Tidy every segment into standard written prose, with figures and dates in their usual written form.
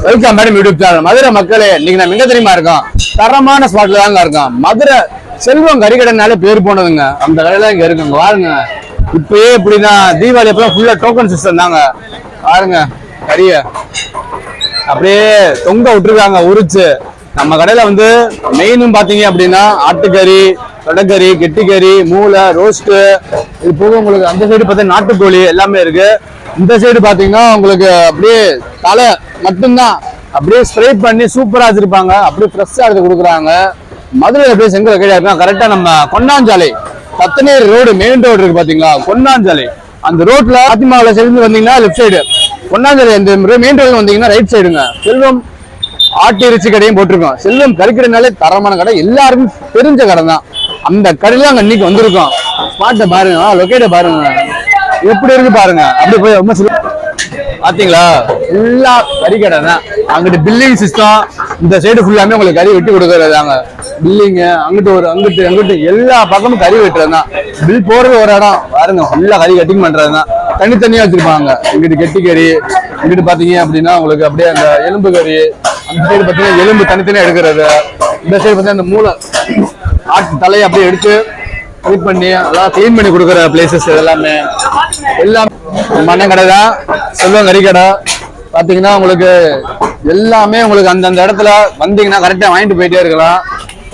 Welcome madam YouTube channel. Madurai மக்களே, இன்னைக்கு நம்ம எங்க தெரியுமா இருக்கோம்? தரமான ஸ்பாட்ல தாங்க இருக்கோம். மதுரை செல்வம் கறிக்கடைனாலே பேர் போனதுங்க. அந்த கடையில இங்க இருக்குங்க. பாருங்க, இப்பயே இப்படிதான் தீபாவளி அப்பெல்லாம் ஃபுல்லா டோக்கன் சிஸ்டம் தாங்க. பாருங்க, கறிய அப்படியே தொங்க விட்டுருக்காங்க உரிச்சு. நம்ம கடையில வந்து மெயினும் பாத்தீங்க அப்படின்னா ஆட்டுக்கறி, தொடக்கறி, கெட்டிக்கறி, மூளை, ரோஸ்ட்டு, இது போக உங்களுக்கு அந்த சைடு பார்த்தா நாட்டுக்கோழி எல்லாமே இருக்கு. இந்த சைடு பாத்தீங்கன்னா உங்களுக்கு அப்படியே தலை மட்டும்தான் அப்படியே ஸ்ப்ரே பண்ணி சூப்பரா வச்சிருப்பாங்க. அப்படியே ஃப்ரெஷ்ஷா எடுத்து கொடுக்குறாங்க. மதுரையில போய் செங்க வைக்கிறா கரெக்டா நம்ம கொன்னாஞ்சாலை பத்தனேர் ரோடு மெயின் ரோடு இருக்கு பாத்தீங்களா, கொன்னாஞ்சாலை. அந்த ரோட்ல பாத்திமாவில சேர்ந்து வந்தீங்கன்னா லெஃப்ட் சைடு, கொன்னாஞ்சாலை இந்த மெயின் ரோடு வந்தீங்கன்னா ரைட் சைடுங்க. செல்வம் ஆட்டு இறைச்சி கடையும் போட்டிருக்கோம். செல்வம் கறிக்கடைனாலே தரமான கடை, எல்லாருக்கும் தெரிஞ்ச கடை தான். அந்த கடையில அங்க இன்னைக்கு வந்திருக்கோம். ஸ்பாட்டை பாருங்க, லொக்கேட்டை பாருங்க எப்படி இருக்கு பாருங்க. அப்படி போய் ரொம்ப பாத்தீங்களா, ஃபுல்லா கறிக்கடை தான். அங்கிட்டு பில்லிங் சிஸ்டம், இந்த சைடு ஃபுல்லாமே உங்களுக்கு கறி வெட்டி கொடுக்கறதாங்க. பில்லிங் அங்கிட்டு ஒரு அங்கிட்டு அங்கிட்டு எல்லா பக்கமும் கறி வெட்டுறது தான். பில் போறது ஒரு இடம் பாருங்க, ஃபுல்லா கறி கட்டிங் பண்றது தான். தனித்தனியா வச்சிருப்பாங்க. இங்கிட்டு கெட்டி கறி, இங்கிட்டு பாத்தீங்க அப்படின்னா உங்களுக்கு அப்படியே அந்த எலும்பு கறி, அந்த சைடு பாத்தீங்கன்னா எலும்பு தனித்தனியா எடுக்கிறது, இந்த சைடு பாத்தீங்கன்னா அந்த மூளை ஆட்டு தலையை அப்படியே எடுத்து கிளீன் பண்ணி அதெல்லாம் கிளீன் பண்ணி கொடுக்குற பிளேசஸ் எல்லாமே. எல்லாம் மண்ண கடை தான், செல்வம் கறி கடை. பாத்தீங்கன்னா உங்களுக்கு எல்லாமே உங்களுக்கு அந்தந்த இடத்துல வந்தீங்கன்னா கரெக்டா வாங்கிட்டு போயிட்டே இருக்கலாம்.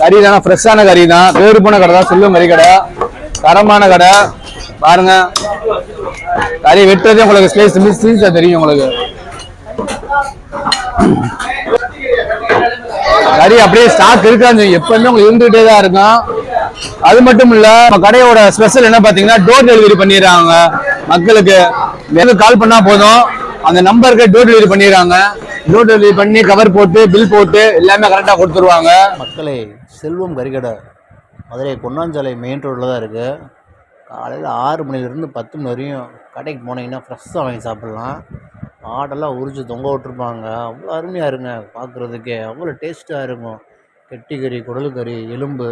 கறி தானே, ஃப்ரெஷ்ஷான கறி தான், பேரு போன கடை தான் செல்வம் கறி கடை. தரமான கடை பாருங்க. கறி வெட்டுறதே உங்களுக்கு ஸ்லைஸா தெரியும். உங்களுக்கு கறி அப்படியே ஸ்டாக் இருக்காது, எப்பவுமே உங்களுக்கு இருந்துகிட்டே தான் இருக்கும். அது மட்டும் இல்ல, நம்ம கடையோட ஸ்பெஷல் என்ன பாத்தீங்கன்னா டோர் டெலிவரி பண்ணிடுறாங்க மக்களுக்கு. கால் பண்ணா போதும், அந்த நம்பருக்கு டோர் டெலிவரி பண்ணிடுறாங்க. டோர் டெலிவரி பண்ணி கவர் போட்டு பில் போட்டு எல்லாமே கரெக்டா கொடுத்துருவாங்க. மக்களே, செல்வம் கறிக்கடை மதுரை கொன்னாஞ்சாலை மெயின் ரோடில் தான் இருக்குது. காலையில் 6 மணிலேருந்து 10 மணி வரையும் கடைக்கு போனீங்கன்னா ஃப்ரெஷ்ஷாக வாங்கி சாப்பிட்லாம். ஆடெல்லாம் உரிச்சு தொங்க விட்டுருப்பாங்க. அவ்வளோ அருமையாக இருங்க, பார்க்குறதுக்கே அவ்வளோ டேஸ்ட்டாக இருக்கும். கெட்டி கறி, குடல் கறி, எலும்பு,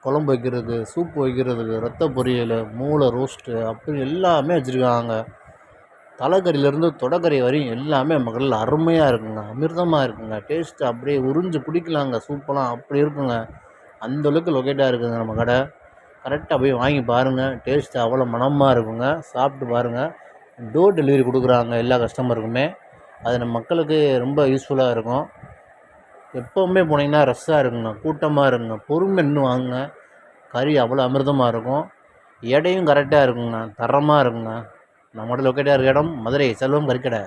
குழம்பு வைக்கிறதுக்கு, சூப்பு வைக்கிறதுக்கு, ரத்த பொரியல், மூளை, ரோஸ்ட்டு அப்படி எல்லாமே வச்சுருக்காங்க. தலைக்கறியிலேருந்து தொடக்கறி வரையும் எல்லாமே மக்கள் அருமையாக இருக்குங்க, அமிர்தமாக இருக்குங்க. டேஸ்ட்டு அப்படியே உறிஞ்சு குடிக்கலாங்க, சூப்பெல்லாம் அப்படி இருக்குங்க. அந்தளவுக்கு லொக்கேட்டாக இருக்குதுங்க நம்ம கடை. கரெக்டாக போய் வாங்கி பாருங்கள், டேஸ்ட்டு அவ்வளோ மனமாக இருக்குங்க. சாப்பிட்டு பாருங்கள். டோர் டெலிவரி கொடுக்குறாங்க எல்லா கஸ்டமருக்குமே. அது நம்ம மக்களுக்கு ரொம்ப யூஸ்ஃபுல்லாக இருக்கும். எப்போவுமே போனீங்கன்னா ரஷ்ஷாக இருக்குங்க, கூட்டமாக இருக்குங்க. பொறுமை இன்னும் வாங்குங்க. கறி அவ்வளோ அமிர்தமாக இருக்கும். எடையும் கரெக்டாக இருக்குங்க, தரமாக இருக்குங்க. நம்மளோட லொக்கேட்டாக இருக்க இடம் மதுரை செல்வம் கறிக்கடை.